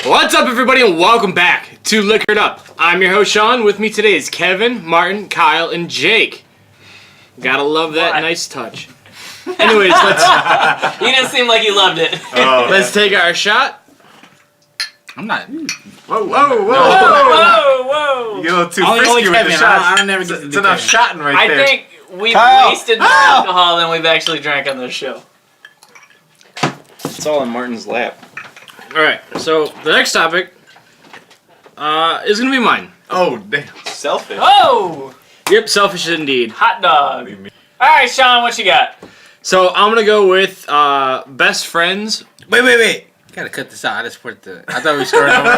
What's up, everybody, and welcome back to Liquored Up. I'm your host, Sean. With me today is Kevin, Martin, Kyle, and Jake. Gotta love that nice touch. Anyways, let's... You didn't seem like you loved it. Let's take our shot. I'm not. Whoa! Whoa! You get a little too Only frisky with Kevin. the shots. I don't never get to It's do enough Kevin. shotting right I there. think we've Kyle! wasted more alcohol than we've actually drank on this show. It's all in Martin's lap. Alright, so the next topic is gonna be mine. Oh, damn. Selfish. Oh! Yep, selfish indeed. Hot dog. Alright, Sean, what you got? So I'm gonna go with best friends. Wait. Gotta cut this out. I just put the. I thought we started over.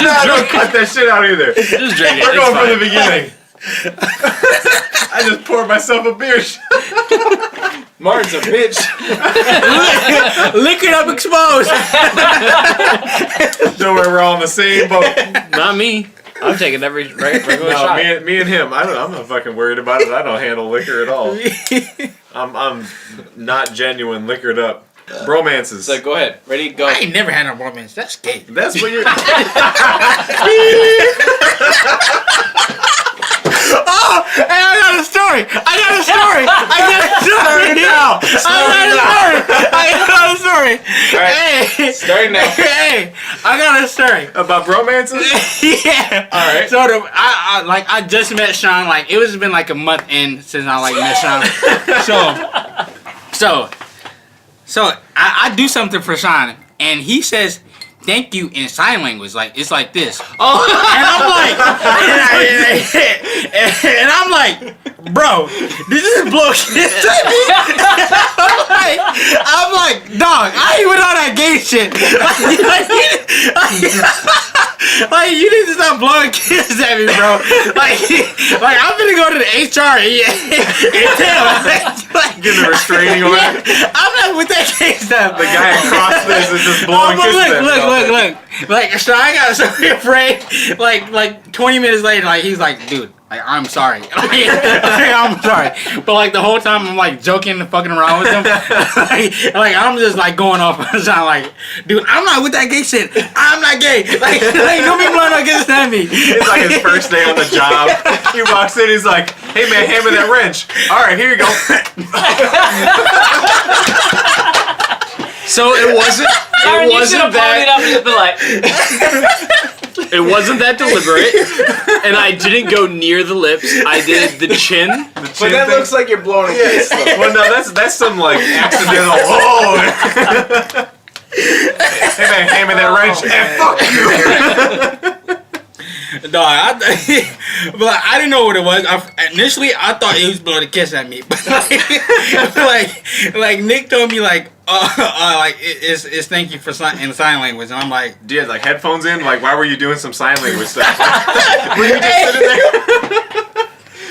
Just don't cut that shit out either. Just drink it. We're it's going fine. from the beginning. I just poured myself a beer. Martin's a bitch. Liquored Up exposed. Don't worry, we're all in the same boat. Not me. I'm taking every regular No, shot. me and him. I'm not fucking worried about it. I don't handle liquor at all. I'm not genuine liquored up. Bromances. So go ahead. Ready? Go. I ain't never had no romance. That's gay. That's what you're. Oh, hey, I got a story. I got a story Alright. Hey, Starting now. hey, I got a story. About bromances? Yeah. All right. So I just met Sean. Like it was been like a month in since I met Sean. So I do something for Sean, and he says thank you in sign language. Like it's like this. Oh, and I'm like, bro, this is bullshit. I'm like, dog, I ain't with all that gay shit. Like you need to stop blowing kisses at me, bro. Like I'm gonna go to the HR and tell like, Getting a restraining order. I'm not with that gay stuff. The guy across this is just blowing kisses at me. Look. Like, so I got so afraid. Like 20 minutes later, like he's like, dude, like I'm sorry. I'm sorry. But like the whole time I'm like joking and fucking around with him. like I'm just like going off on Sean like, dude, I'm not with that gay shit. I'm not gay. Like don't be blowing no kisses at me. It's like his first day on the job. He walks in, he's like, hey man, hand me that wrench. Alright, here you go. So it wasn't it wasn't that deliberate, and I didn't go near the lips. I did the chin. But that looks like you're blowing a kiss. Though. Well, no, that's some like accidental. Oh. Hey man, hand me that wrench. And fuck you. No, but I didn't know what it was. Initially, I thought he was blowing a kiss at me, but like Nick told me like it's thank you for in sign language, and I'm like, Do you have like headphones in? Like, why were you doing some sign language stuff? Were you just sitting there?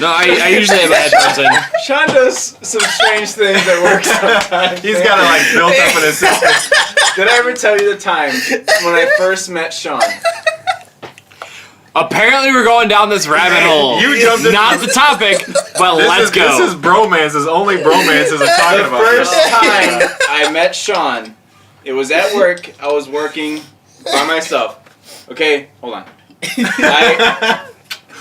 No, I usually have my headphones in. Sean does some strange things at work sometimes. He's got it like built up in his system. Did I ever tell you the time when I first met Sean? Apparently, we're going down this rabbit hole. You jumped in. Not the topic, but let's go. This is bromances. Only bromances are talking The about. first time I met Sean, it was at work. I was working by myself. Okay, hold on.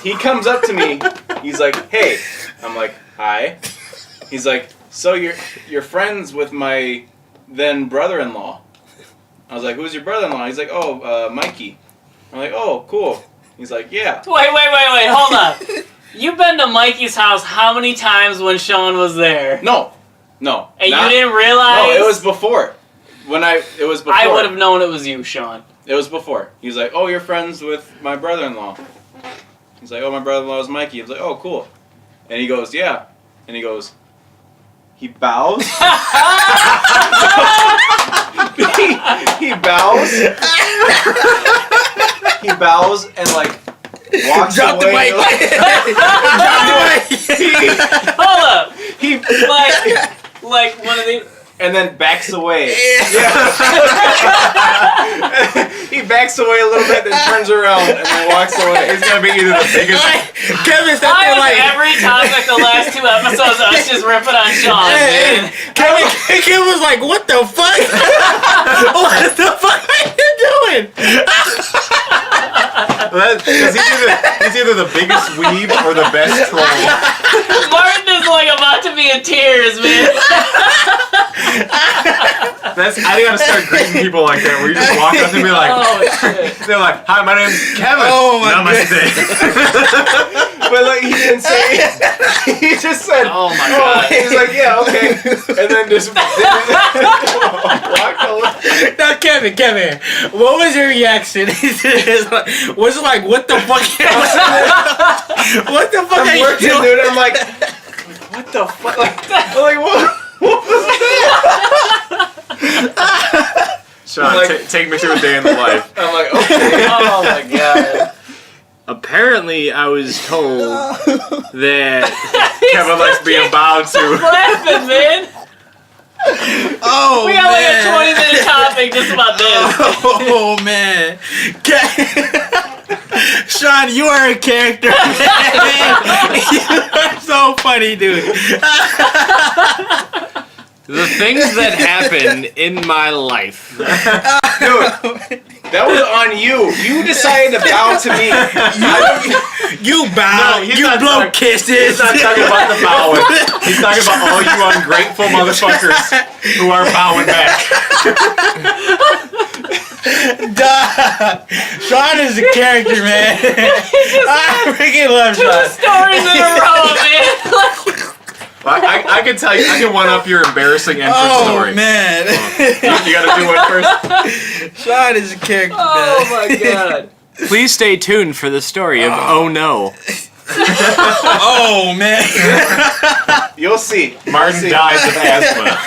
He comes up to me. He's like, "Hey," I'm like, "Hi." He's like, "So you're friends with my then brother-in-law?" I was like, "Who's your brother-in-law?" He's like, "Oh, Mikey." I'm like, "Oh, cool." He's like, "Yeah." Wait, hold on. You've been to Mikey's house how many times when Sean was there? No. And you didn't realize? No, it was before. It was before. I would have known it was you, Sean. It was before. He's like, "Oh, you're friends with my brother-in-law." He's like, "Oh, my brother-in-law is Mikey." I was like, "Oh, cool." And he goes, "Yeah." And he goes, he bows. he bows. He bows and like walks drop the away. mic. Drop the mic. Hold up. He like one of the. And and then backs away. Yeah. He backs away a little bit, then turns around and then walks away. He's gonna be either the biggest. Kevin's out Why there was like. every topic the last 2 episodes us just ripping on Sean, man? Kevin was like, what the fuck? What the fuck are you doing? Because he's either the biggest weeb or the best troll. Martin is like about to be in tears, man. I gotta start greeting people like that, where you just walk up and be like, Oh shit. they're like, "Hi, my name's Kevin." Oh, my Namaste. But like he didn't say. He just said. Oh my god. He's like, yeah, okay, and then just walked away. Now, Kevin, what was your reaction? Was it like, what the fuck? What the fuck are I'm you working, doing? dude. I'm like, what the fuck? Like what? What was that? Sean, Like- take me through a day in the life. I'm like, okay. Oh my god. Apparently, I was told that Kevin likes being bowed Stop to. laughing, man. Oh, We got like a 20-minute topic just about this. Oh, man. Sean, you are a character, man. You are so funny, dude. the things that happen in my life. Dude, that was on you. You decided to bow to me. You bow, No, he's you not blow talking- kisses. He's not talking about the bowing. He's talking about all you ungrateful motherfuckers who are bowing back. Duh. Sean is a character, man. I freaking love 2 Sean. stories in a row, man. I can tell you, I can one up your embarrassing entrance Oh, story. man. You gotta do one first. Sean is a character, Oh man. my god. Please stay tuned for the story of Oh No. Oh, man. You'll see. Martin dies of asthma.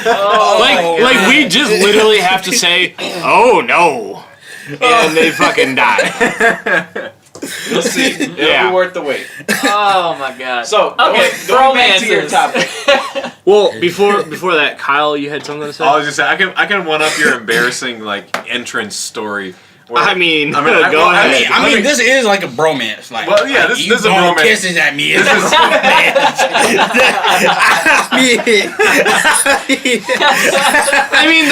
Oh, Like we just literally have to say, "Oh no," and they fucking die. You'll see. It'll Yeah. be worth the wait. oh my god. So, okay, going back to your romances. topic. Well, before that, Kyle, you had something to say. I was just saying, I can one up your embarrassing entrance story. Where- I mean, go go ahead. ahead. I mean, this is like a bromance. Like, Well, yeah, this you is a throwing bromance. kisses at me. It's a I mean,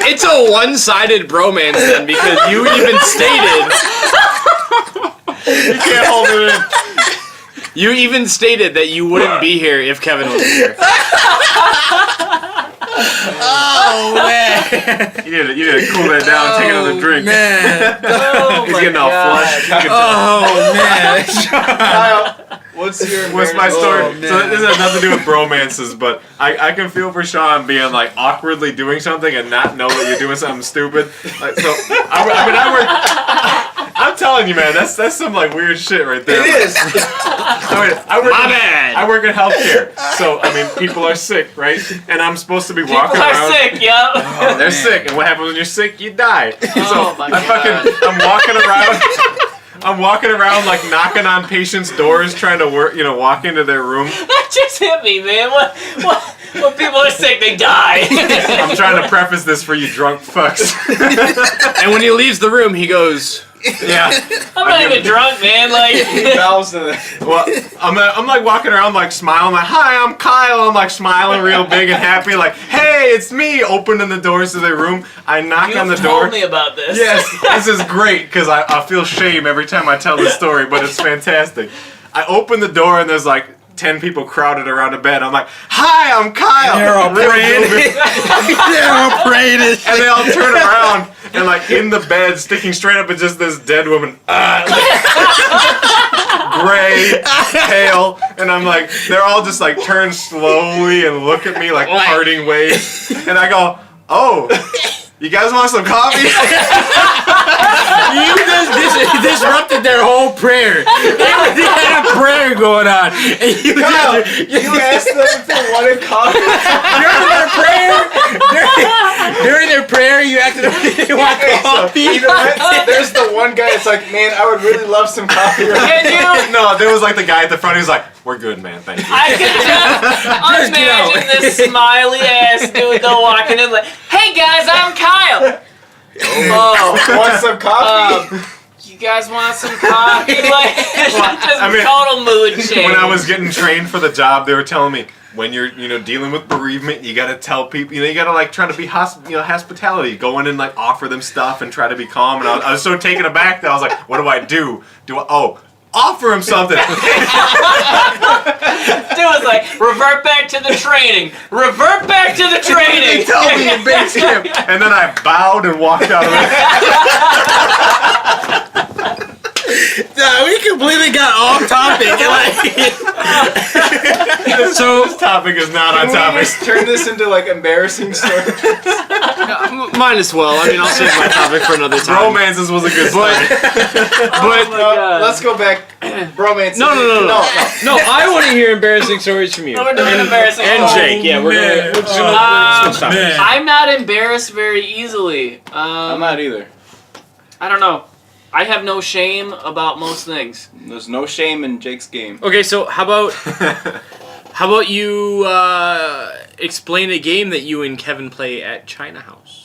it's a one-sided bromance then, because you even stated You can't hold it in. you even stated that you wouldn't be here if Kevin was here. Oh, man. You need to cool that down, take another drink. Man. Oh He's my getting all god. flushed. You can tell. Oh, man. Kyle, what's your What's my story? Oh, man. So this has nothing to do with bromances, but I can feel for Sean being like awkwardly doing something and not know that you're doing something stupid. Like, so I'm telling you, man, that's some like weird shit right there. It is. My bad. I work in healthcare, so I mean people are sick, right? And I'm supposed to be People walking are around. sick, yep. And they're man. sick, and what happens when you're sick? You die. Oh my God. I'm walking around. I'm walking around like knocking on patients' doors, trying to walk into their room. That just hit me, man. When people are sick, they die. I'm trying to preface this for you drunk fucks. And when he leaves the room, he goes, Yeah. I'm not even drunk, man. Like, He bows to the. Well, I'm like walking around like smiling, like, hi, I'm Kyle. I'm like smiling real big and happy, like, hey, it's me. Opening the doors to their room. I knock you on the told door. me about this. Yes, this is great because I feel shame every time I tell this story, but it's fantastic. I open the door and there's like 10 people crowded around a bed. I'm like, hi, I'm Kyle. They're all Real praying. goofy. They're all praying and And they all turn around and like in the bed, sticking straight up, is just this dead woman. Gray, pale, and I'm like, they're all just like turn slowly and look at me like parting ways. And I go, oh, you guys want some coffee? You just disrupted their whole prayer. They had a prayer going on. And you Kyle, just, you asked them if they wanted coffee. during their prayer, you acted like they want coffee. You know what? There's the one guy that's like, man, I would really love some coffee. Can you? No, No, there was like the guy at the front. He was like, "We're good, man. Thank you." I can just get out. imagine this smiley ass dude though walking in like, "Hey guys, I'm Kyle." Oh, Want some coffee? you guys want some coffee? Like, just I mean, total mood change. When I was getting trained for the job, they were telling me when you're dealing with bereavement, you gotta tell people, you gotta like try to be hospitality, go in and like offer them stuff and try to be calm. And I was so taken aback that I was like, what do I do? Offer him something. Dude was like, revert back to the training. Revert back to the training. They tell me in base camp, and then I bowed and walked out of it. We completely got off topic. This topic is not on Can we topic. just turn this into like embarrassing stories? Might as well. I mean, I'll save my topic for another time. Romances was a good start. But God. Let's go back. Bromance. no, I want to hear embarrassing stories from you. No, we're doing embarrassing And stories. Jake, yeah, we're man. going to stop. man. I'm not embarrassed very easily. I'm not either. I don't know. I have no shame about most things. There's no shame in Jake's game. Okay, so how about you explain a game that you and Kevin play at China House?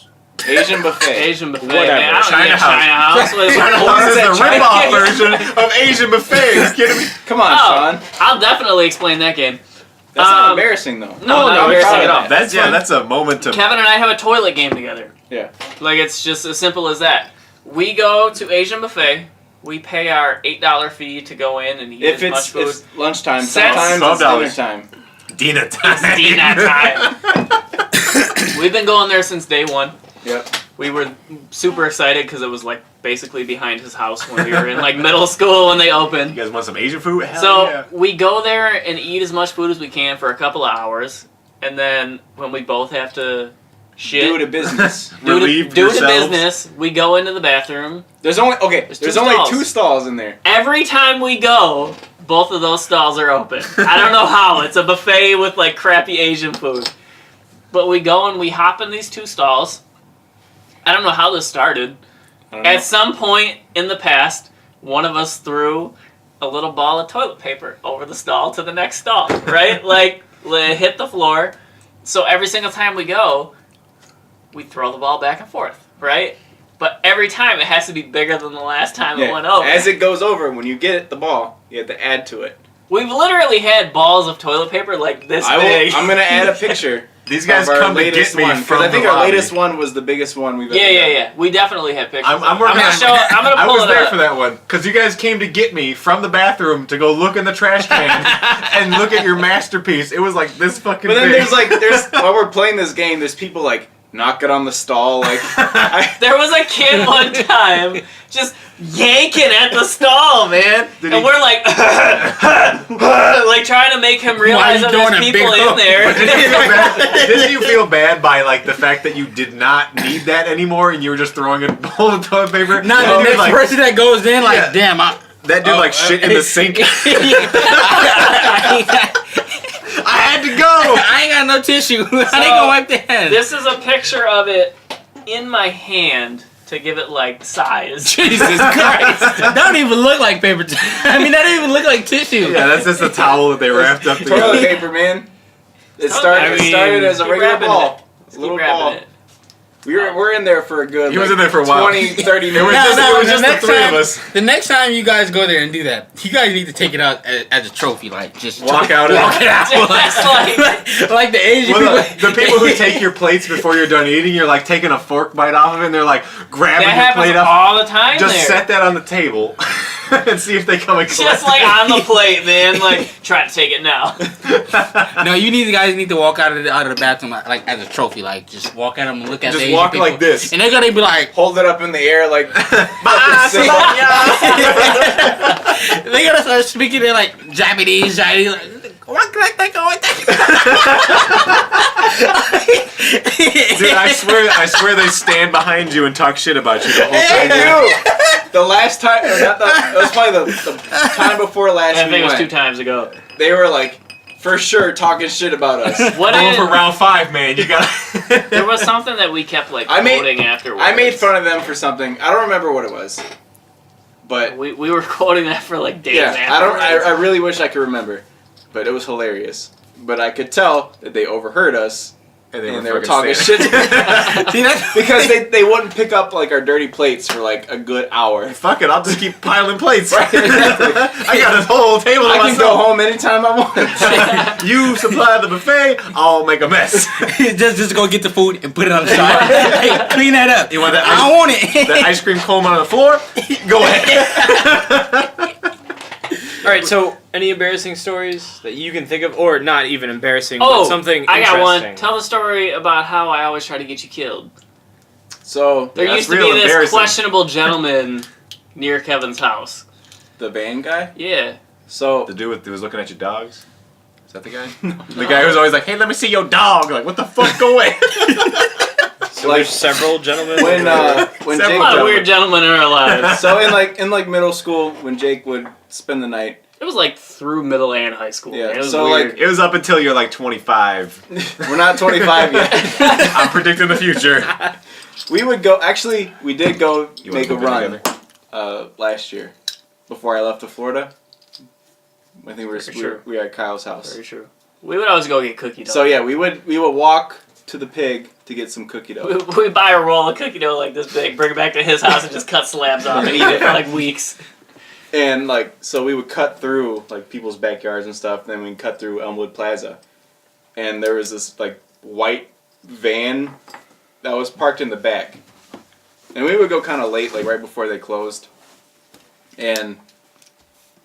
Asian buffet. Asian buffet. Whatever. Man, I don't China get House. China House. China House is the rip-off version of Asian buffet. Are you kidding me? Come on, Oh, Sean. I'll definitely explain that game. That's not embarrassing though. No, not embarrassing at all. That's a moment to. Kevin and I have a toilet game together. Yeah. Like, it's just as simple as that. We go to Asian buffet. We pay our $8 fee to go in and eat If as much it's food. it's lunchtime, Sets. sometimes $12. it's dinner time. Dina time. It's dinner time. We've been going there since day one. Yep. We were super excited because it was like basically behind his house when we were in like middle school when they opened. You guys want some Asian food? Hell So yeah. we go there and eat as much food as we can for a couple of hours, and then when we both have to shit, Do the business. do Relieve the yourselves. business, we go into the bathroom. There's only There's There's two only stalls. 2 stalls in there. Every time we go, both of those stalls are open. I don't know how. It's a buffet with like crappy Asian food. But we go and we hop in these 2 stalls. I don't know how this started. I don't know. At some point in the past, one of us threw a little ball of toilet paper over the stall to the next stall, right? Like, it hit the floor. So every single time we go, we throw the ball back and forth, right? But every time it has to be bigger than the last time it went over. As it goes over, when you get the ball, you have to add to it. We've literally had balls of toilet paper like this big. I'm gonna add a picture. These guys of our come to latest get me one, 'cause from I think the our lobby. latest one was the biggest one we've ever Yeah, done. yeah. We definitely have pictures. I'm working gonna on. show. I'm gonna I pull was it there up. for that one because you guys came to get me from the bathroom to go look in the trash can and look at your masterpiece. It was like this fucking. But then big. there's while we're playing this game, there's people like knocking on the stall, like There was a kid one time just yanking at the stall, man, Did and he- we're like, like trying to make him realize you that doing there's a people big in hook? there. Didn't you feel bad by like the fact that you did not need that anymore and you were just throwing a bowl of toilet paper? Not That the dude, next like, person that goes in, like, Yeah. damn, that dude like shit in the sink. I had to go. I ain't got no tissue. I ain't gonna wipe the hand. This is a picture of it in my hand to give it like size. Jesus Christ. That don't even look like paper. I mean, that don't even look like tissue. Yeah, that's just a towel that they wrapped up toilet together. paper, man. It I started mean, as a keep regular grabbing ball. Keep Little grabbing ball. it. We're in there for a good. He was in there for a while. 20, 30 It was minutes. just, No, it was the just the next 3 of time- us. The next time you guys go there and do that, you guys need to take it out as a trophy, like just Walk out and- walk it out, Just like the Asian Well, people. the people who take your plates before you're done eating, you're like taking a fork bite off of it, and they're like grabbing That your happens plate up. all the time Just there. set that on the table and see if they come and collect Just like on the plate, man. Like, try to take it now. No, you guys need to walk out of the bathroom like as a trophy, like just walk at them and look at Just the Asian walk people. like this. and they're gonna be like, Hold it up in the air like. Bye, Sing. they're gonna start speaking in like Japanese, like, Dude, I swear they stand behind you and talk shit about you the whole I time. knew. The last time, or not it was probably the time before last I think we it was 2 went. times ago. They were like, for sure, talking shit about us. What Going is, for round 5, man. You got. there was something that we kept like I made- quoting afterwards. I made fun of them for something. I don't remember what it was. But We were quoting that for like days. yeah, afterwards. I really wish I could remember, but it was hilarious. But I could tell that they overheard us. And they were talking shit. See, that's Because they wouldn't pick up like our dirty plates for like a good hour. Fuck it, I'll just keep piling plates. I got this whole table to I can go myself. home anytime I want. You supply the buffet, I'll make a mess. just go get the food and put it on the side. Hey, clean that up. You want that I don't want it. the ice cream cone on the floor? Go ahead. All right, so any embarrassing stories that you can think of, or not even embarrassing, but Oh, something I got interesting? one. Tell the story about how I always try to get you killed. So There Yeah, used that's to be real this embarrassing. questionable gentleman near Kevin's house. the van guy. Yeah. So The dude who was looking at your dogs? Is that the guy? The guy who's always like, hey, let me see your dog. Like, what the fuck? Go away. So there's several gentlemen. when A Jake lot of weird gentlemen in our lives. so in middle school when Jake would spend the night. It was like through middle and high school. Yeah, man. It was so, weird. like- It was up until you're like 25. We're not 25 yet. I'm predicting the future. We would go. Actually, we did go You wanna make a move in run together? last year before I left to Florida. I think For sure. we were at Kyle's house. Very true. We would always go get cookie dough. So yeah, we would walk to the pig to get some cookie dough. we buy a roll of cookie dough like this big, bring it back to his house, and just cut slabs off and eat it for like weeks. And like, so we would cut through like people's backyards and stuff. Then we'd cut through Elmwood Plaza, and there was this like white van that was parked in the back. And we would go kind of late, like right before they closed. And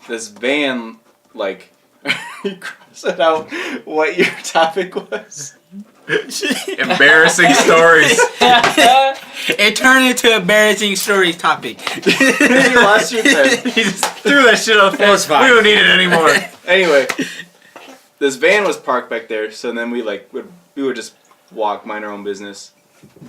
this van, like, you crossed it out what your topic was. Embarrassing stories. It turned into embarrassing stories topic. You lost your pen. He just threw that shit on the floor. That's fine. We don't need it anymore. Anyway, this van was parked back there, so then we would just walk, mind our own business.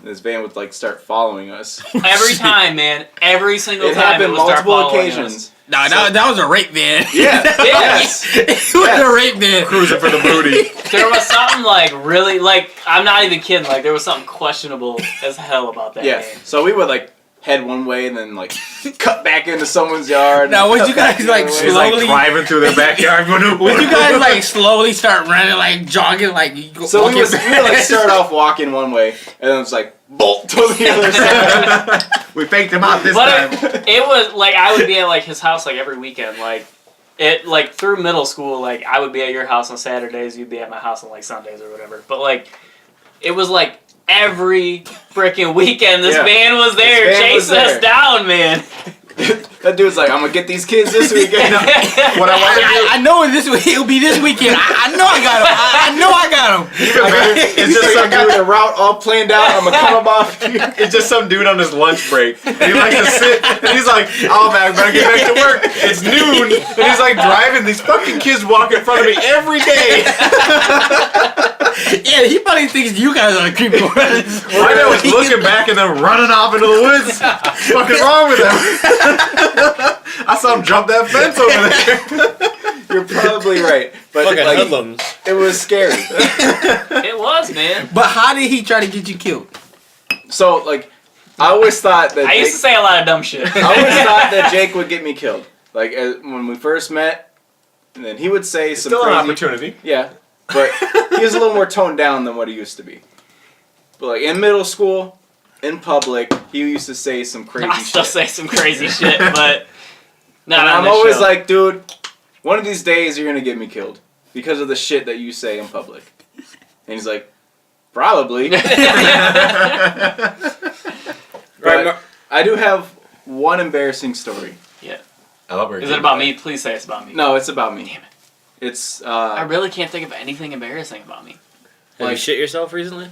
This van would like start following us. Every time, man. Every single It time. happened would start multiple following occasions. us. Nah, that was a rape van. Yeah. Yes. It was Yes. a rape van. Cruising for the booty. There was something like really, like, I'm not even kidding, like, there was something questionable as hell about that Yeah. game. So we would like head one way and then like cut back into someone's yard. Now, and would cut you back guys, the like, other way. He's like Slowly- driving through their backyard. Would you guys like slowly start running, like jogging, like you go, So we walking would like start off walking one way and then it's like bolt to the other side. We faked him out this But time. it was, like, I would be at, like, his house, like, every weekend, like, it, like, through middle school, like, I would be at your house on Saturdays, you'd be at my house on, like, Sundays or whatever, but, like, it was, like, every freaking weekend this Yeah. van was there This van was chasing us there. down, man. That dude's like, I'm gonna get these kids this weekend. What I want to do. I know it'll be this weekend. I know I got him. I know I got him. It's just I some got dude. the route all planned out. I'm gonna cut them off. It's just some dude on his lunch break. And he likes to sit. And he's like, "Oh man, I better get back to work. It's noon." And he's like driving. These fucking kids walk in front of me every day. Yeah, he probably thinks you guys are the creepy ones. I know he's looking back and then running off into the woods. What's fucking wrong with him? I saw him jump that fence over there. You're probably right, but Fucking like, hoodlums. it was scary. It was, man. But how did he try to get you killed? So like, I always thought that I used to say a lot of dumb shit. I always thought that Jake would get me killed. Like when we first met, and then he would say some Still an crazy. opportunity. Yeah, but he was a little more toned down than what he used to be. But like in middle school, in public, he used to say some crazy I still shit. say some crazy shit, but not And on I'm this always show. like, dude, one of these days you're gonna get me killed because of the shit that you say in public. And he's like, probably. Right, But I do have one embarrassing story. I love her. Is it about me? Please say it's about me. No, it's about me. Damn it. It's I really can't think of anything embarrassing about me. Have you like- shit yourself recently?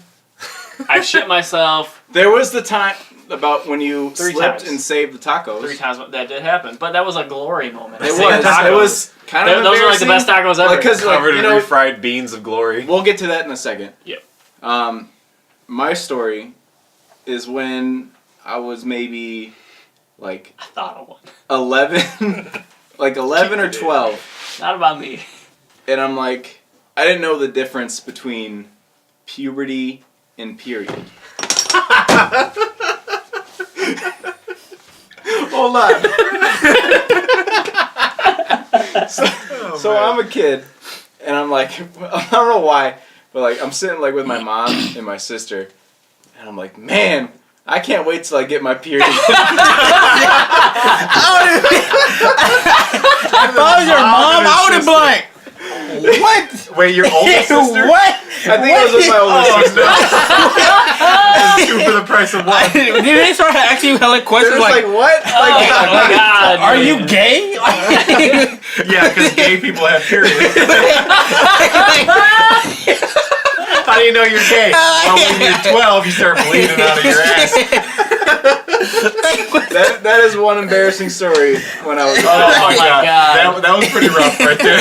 I've shit myself there was the time about when you 3 slipped times. and saved the tacos. 3 times. That did happen, but that was a glory moment. I It saved was. tacos. It was kind of Those are like the best tacos ever. Because Covered you in know, refried beans of glory. we'll get to that in a second. Yep. My story is when I was maybe like I thought of one. 11, like 11 or 12, Not about me. and I'm like, I didn't know the difference between puberty and period. Hold on. So I'm a kid, and I'm like, I don't know why, but like I'm sitting like with my mom and my sister, and I'm like, man, I can't wait till I get my period. If I was your mom, I would have been like, what? Wait, your older sister? What? I think it was with my older sister. It's two for the price of one. Did they start asking you hella They're questions just like, what? Oh my god. are man. you gay? Yeah, because gay people have periods. How do you know you're gay? Well, when you're 12, you start bleeding out of your ass. That is one embarrassing story when I was. Oh my God. god. That was pretty rough right there.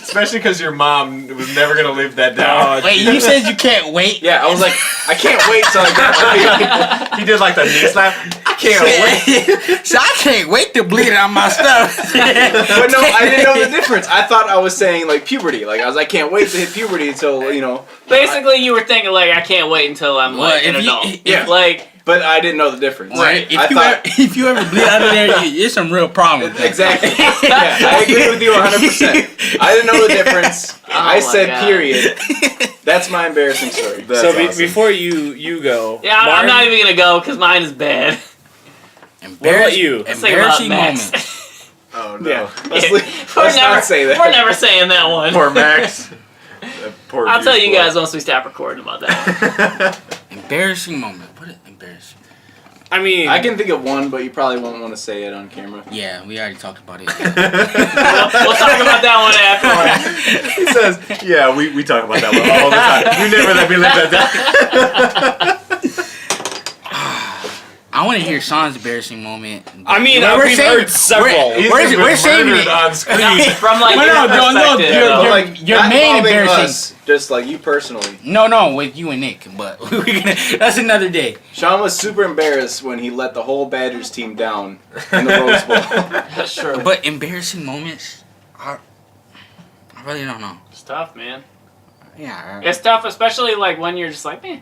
Especially because your mom was never going to live that down. Wait, you said you can't wait? Yeah, I was like, I can't wait till I get my period. He did like the knee slap. I can't wait. So I can't wait to bleed out my stuff. But no, I didn't know the difference. I thought I was saying like puberty. Like I was like, I can't wait to hit puberty until, you know. Basically, you were thinking like, I can't wait until I'm like Well, an if you- adult. yeah. Like, But I didn't know the difference. Right. I thought. If you ever bleed out of there, it's some real problems. Exactly. Yeah, I agree with you 100%. I didn't know the difference. I my said God. period. That's my embarrassing story. That's So awesome. before you go, yeah, I'm Martin, not even gonna go because mine is bad. What about you? Let's think about Embarrassing Max. moments. Oh no. Yeah. We're Let's never, not say that. We're never saying that one. Poor Max. Poor I'll tell you juice boy. guys once we stop recording about that. Embarrassing moment. What an embarrassing. I mean, I can think of one, but you probably won't want to say it on camera. Yeah, we already talked about it. We'll talk about that one afterwards. He says, yeah, we talk about that one all the time. You never let me live that down. I want to hear Sean's embarrassing moment. I mean, We're we've saving- heard several. He's We're- been we're saving murdered it. on screen. From like No, your no, no, perspective. you're- though. Like your not main involving embarrassing- us, just like you personally. No, with you and Nick, but that's another day. Sean was super embarrassed when he let the whole Badgers team down in the Rose Bowl. That's true. But embarrassing moments, I really don't know. It's tough, man. Yeah. It's tough, especially like when you're just like, man,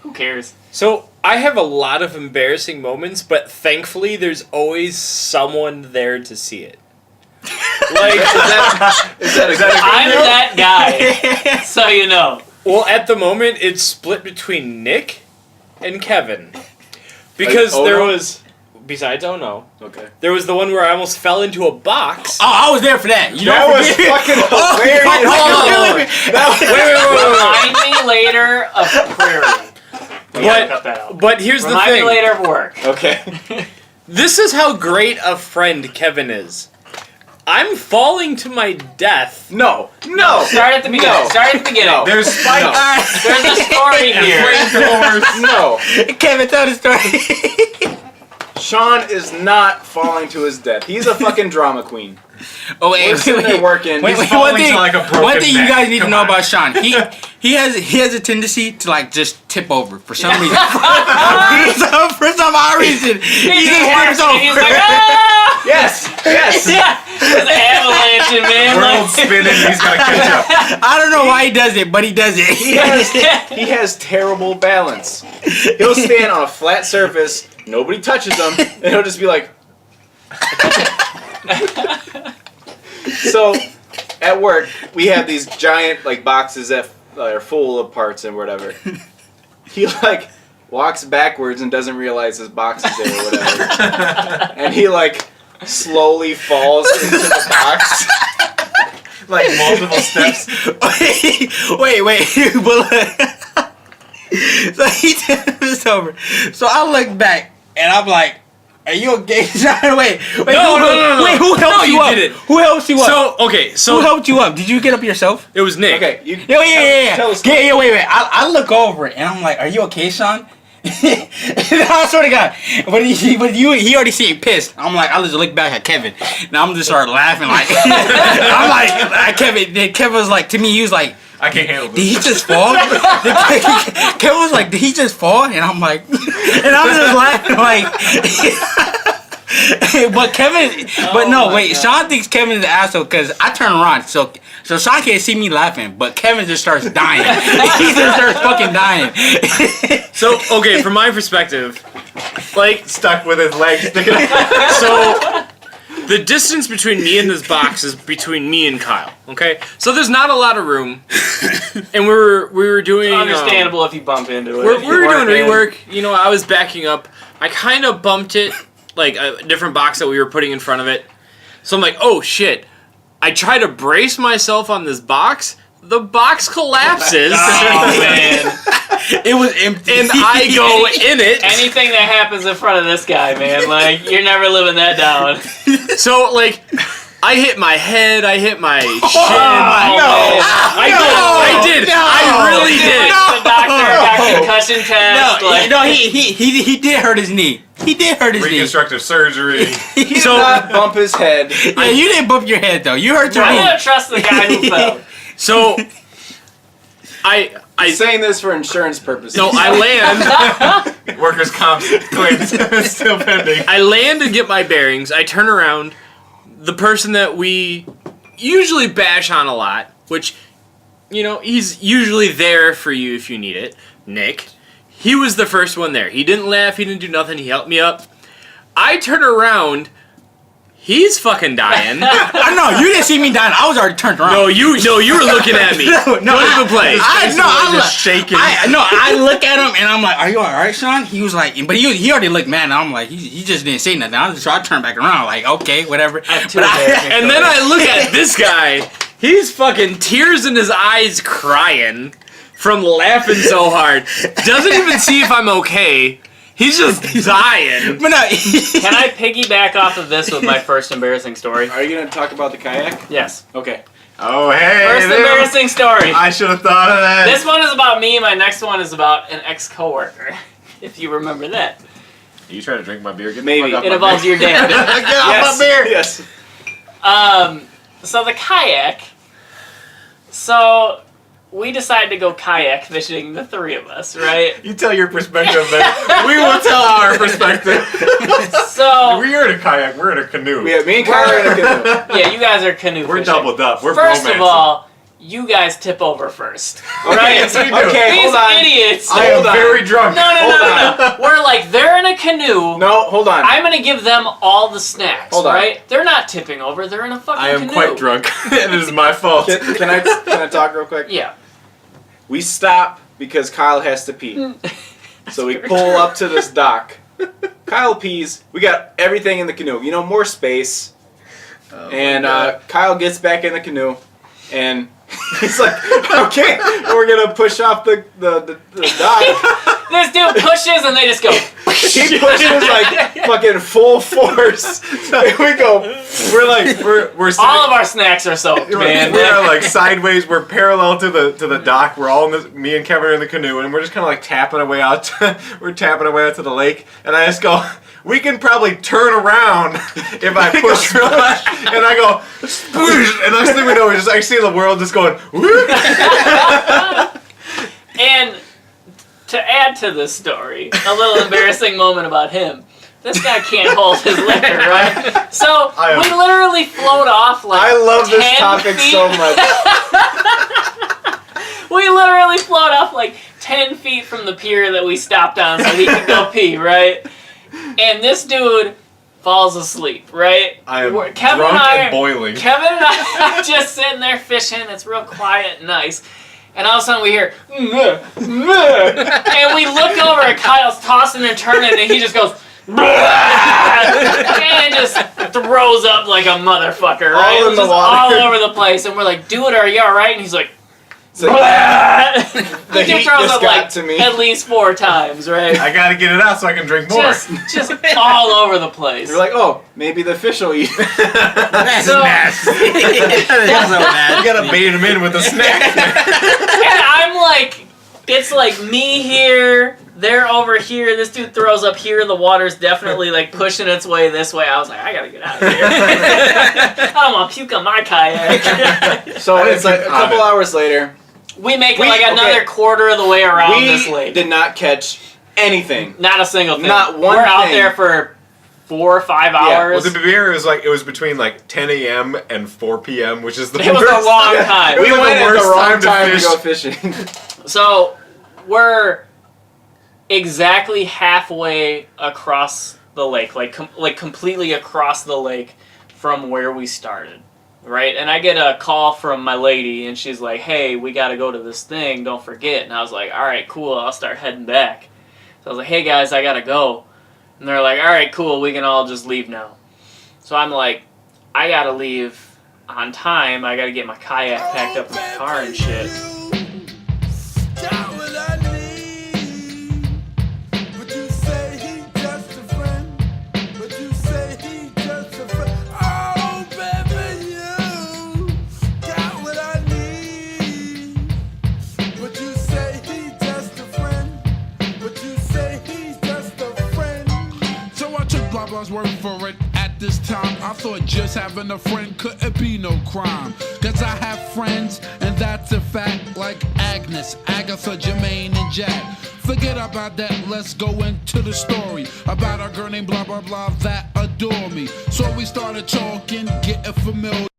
who cares? So I have a lot of embarrassing moments, but thankfully there's always someone there to see it. Like, Is that a I'm that guy, so you know. well, at the moment it's split between Nick and Kevin, because Like, there Ono? was, besides Oh No, Okay. there was the one where I almost fell into a box. Oh, I was there for that. You That don't was forget- fucking Oh, hilarious. oh, Remind me later of Prairie. We gotta cut that out. But here's the Remind me thing. later of work. Okay. This is how great a friend Kevin is. I'm falling to my death. No. Start at the beginning. No. Start at the beginning. No. There's spikes. There's a story here. Flamethrowers. No. Kevin, tell the story. Sean is not falling to his death. He's a fucking drama queen. Oh wait, We're sitting there working. Wait, He's one falling thing, to like a broken one thing you neck. guys need to Come know on. about Sean. He has a tendency to like just tip over for some reason. for some odd reason, he just tips over. He's like, ah! Yes. Yes. Yeah, it's avalanching, man. World Like, spinning. He's got to catch up. I don't know why he does it, but he does it. He has terrible balance. He'll stand on a flat surface, nobody touches him, and he'll just be like. So, at work, we have these giant like boxes that are full of parts and whatever. He like walks backwards and doesn't realize his box is there or whatever, and he like slowly falls into the box. Like multiple steps. wait. But so he tips over. So I look back and I'm like, "Are you okay, Sean? Wait. No. Wait, who helped No, you you up? didn't. Who helped you up? So, okay, Who so helped you up? Did you get up yourself? it was Nick. Okay, you. Yeah. Tell us. Yeah, wait. I look over it and I'm like, "Are you okay, Sean?" I swear to God, but he already seemed pissed. I'm like, I just look back at Kevin, and I'm just start laughing like, I'm like, Kevin. Then Kevin was like, to me, he was like, I can't handle did this. he just fall? Kevin was like, did he just fall? And I'm like, and I'm just laughing like. But Kevin, but no, my wait. God. Sean thinks Kevin is an asshole because I turn around, so Sean can't see me laughing, but Kevin just starts dying. He just starts fucking dying. So, okay, from my perspective, Like, Stuck with his legs sticking out. so the distance between me and this box is between me and Kyle. Okay, so there's not a lot of room, and we were doing Understandable if you bump into it. we were doing rework. You know, I was backing up. I kind of bumped it, like a different box that we were putting in front of it. So I'm like, oh shit. I try to brace myself on this box. The box collapses. Oh man. It was empty. And I go in it. Anything that happens in front of this guy, man, like, you're never living that down. So, like, I hit my head, I hit my shin. I did. I really did. The doctor got concussion test. He did hurt his knee. He did hurt his knee. Reconstructive surgery. He did not bump his head. Yeah, you didn't bump your head though. You hurt your I knee. don't trust the guy who fell. So, I He's saying this for insurance purposes. no, I land. Workers' comp claims still pending. I land and get my bearings. I turn around. The person that we usually bash on a lot, which, you know, he's usually there for you if you need it, Nick. He was the first one there. He didn't laugh. He didn't do nothing. He helped me up. I turn around. He's fucking dying. I know you didn't see me dying. I was already turned around. No, you were looking at me. No, Don't even play. I just shaking. I look at him and I'm like, "Are you all right, Sean?" He was like, but he already looked mad. And I'm like, he just didn't say nothing. So I turned back around, like, okay, whatever. And then I look at this guy. He's fucking tears in his eyes, crying from laughing so hard. Doesn't even see if I'm okay. He's just dying. But no, Can I piggyback off of this with my first embarrassing story? Are you going to talk about the kayak? Yes. Okay. Oh, hey. First there. embarrassing story. I should have thought of that. This one is about me. My next one is about an ex-coworker. If you remember that. Are you trying to drink my beer? Get the Maybe. fuck off It my involves beer. your dad. Get off Yes. my beer. Yes. So the kayak. So we decided to go kayak fishing, the three of us, right? You tell your perspective, man. We will tell our perspective. So We're in a kayak. We're in a canoe. Yeah, me and Kyle are in a canoe. yeah, you guys are canoe We're fishing. doubled up. We're First bromancing. of all, you guys tip over first, Okay, right? yes, we do. Okay, These hold on. idiots. I am Hold on. very drunk. No. We're like, they're in a canoe. No, hold on. I'm gonna give them all the snacks, Hold on. right? They're not tipping over. They're in a fucking I am canoe. quite drunk. It is my fault. Can I talk real quick? Yeah. We stop because Kyle has to pee. So we pull up to this dock. Kyle pees. We got everything in the canoe. You know, more space. And Kyle gets back in the canoe. And he's like, okay, we're going to push off the dock. This dude pushes and they just go. He pushes like fucking full force. And we go, We're sitting, All of our snacks are soaked, man. We're like sideways. We're parallel to the dock. We're all in the. Me and Kevin are in the canoe, and we're just kind of like tapping our way out. We're tapping our way out to the lake, and I just go. We can probably turn around if I push real much. And I go, sploosh, and next thing we know, I see the world just going. And to add to this story, a little embarrassing moment about him. This guy can't hold his liquor, right? So we literally float off like I love this 10 topic feet. so much. We literally float off like 10 feet from the pier that we stopped on so he could go pee, right? And this dude falls asleep, right? I am Kevin drunk and I and boiling. Kevin and I are just sitting there fishing. It's real quiet and nice. And all of a sudden we hear, "Meh, meh." And we look over at Kyle's tossing and turning, and he just goes, and just throws up like a motherfucker, right? All in the Just water. all over the place. And we're like, dude, are you alright? And he's like, It's like, the dude heat throws just up got like to me. at least 4 times, right? I gotta get it out so I can drink more. Just all over the place. You're like, oh, maybe the fish will eat. That's So- nasty. That's so nasty. You gotta bait him in with a snack. And I'm like, it's like me here, they're over here, this dude throws up here, the water's definitely like pushing its way this way. I was like, I gotta get out of here. I don't want to puke on my kayak. So I didn't it's like a think on couple it. hours later. We make We- like another okay. quarter of the way around this We lake. did not catch anything. Not a single thing. Not one We're out thing. there for 4 or 5 Yeah, hours. Well, the beer it was between like 10 a.m. and 4 p.m., which is the It was a worst. long Yeah, time. We was went the at worst the wrong time to time to fish. go fishing. So we're exactly halfway across the lake, like completely across the lake from where we started, right? And I get a call from my lady, and she's like, "Hey, we got to go to this thing. Don't forget." And I was like, "All right, cool. I'll start heading back." So I was like, "Hey guys, I gotta go," and they're like, "All right, cool. We can all just leave now." So I'm like, I gotta leave on time. I gotta get my kayak packed up in my car and shit. Word for it. At this time, I thought just having a friend couldn't be no crime. Cause I have friends, and that's a fact, like Agnes, Agatha, Jermaine, and Jack. Forget about that, let's go into the story about a girl named blah blah blah that adore me. So we started talking, getting familiar.